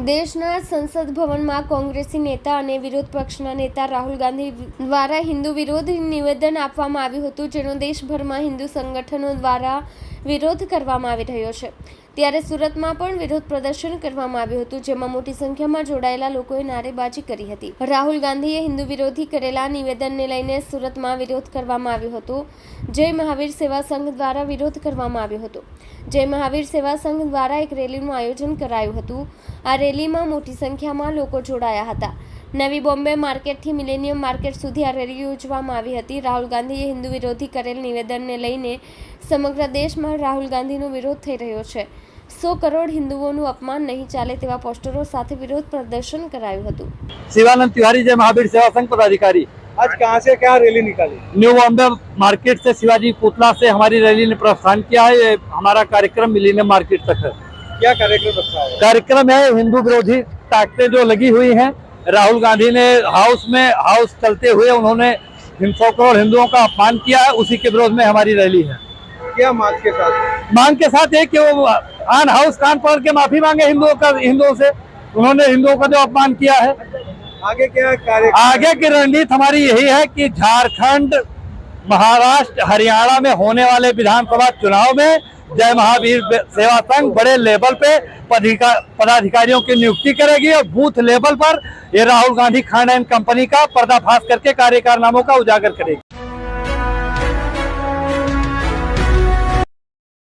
દેશના સંસદ ભવનમાં કોંગ્રેસી નેતા અને વિરોધ પક્ષના નેતા રાહુલ ગાંધી દ્વારા હિન્દુ વિરોધી નિવેદન આપવામાં આવ્યું હતું, જેનો દેશભરમાં હિન્દુ સંગઠનો દ્વારા વિરોધ કરવામાં આવી રહ્યો છે. ત્યારે સુરતમાં પણ વિરોધ પ્રદર્શન કરવામાં આવ્યું હતું, જેમાં મોટી સંખ્યામાં જોડાયેલા લોકોએ નારેબાજી કરી હતી. રાહુલ ગાંધીએ હિન્દુ વિરોધી કરેલા નિવેદનને લઈને સુરતમાં વિરોધ કરવામાં આવ્યો હતો. જય મહાવીર સેવા સંઘ દ્વારા વિરોધ કરવામાં આવ્યો હતો. જય મહાવીર સેવા સંઘ દ્વારા એક રેલીનું આયોજન કરાયું હતું. આ રેલીમાં મોટી સંખ્યામાં લોકો જોડાયા હતા. નવી બોમ્બે માર્કેટથી મિલેનિયમ માર્કેટ સુધી આ રેલી યોજવામાં આવી હતી. રાહુલ ગાંધીએ હિન્દુ વિરોધી કરેલ નિવેદનને લઈને સમગ્ર દેશમાં રાહુલ ગાંધીનો વિરોધ થઈ રહ્યો છે. 100 કરોડ હિન્દુઓનું અપમાન નહીં ચાલે તેવા પોસ્ટરો સાથે વિરોધ પ્રદર્શન કરાયું હતું. शिवानंद तिवारी, जय महावीर सेवा संघ पदाधिकारी। आज कहाँ से क्या रैली निकाली? न्यू बॉम्बे मार्केट से शिवाजी पुतला से हमारी रैली ने प्रस्थान किया है। ये हमारा कार्यक्रम मिलीनियम मार्केट तक है। क्या कार्यक्रम रखा है? कार्यक्रम है हिंदू विरोधी ताकतें जो लगी हुई हैं। राहुल गांधी ने हाउस चलते हुए उन्होंने 100 करोड़ हिंदुओं का अपमान किया है, उसी के विरोध में हमारी रैली है। क्या मांग के साथ? मांग के साथ है कि वो आन हाउस कान पकड़ के माफी मांगे हिंदुओं से। उन्होंने हिंदुओं का जो अपमान किया है। आगे क्या कार्य? आगे की रणनीति हमारी यही है कि झारखंड, महाराष्ट्र, हरियाणा में होने वाले विधानसभा चुनाव में जय महावीर सेवा संघ बड़े लेवल पे पदाधिकारियों की नियुक्ति करेगी और बूथ लेवल पर ये राहुल गांधी खान एंड कंपनी का पर्दाफाश करके कार्य कारनामों का उजागर करेगी।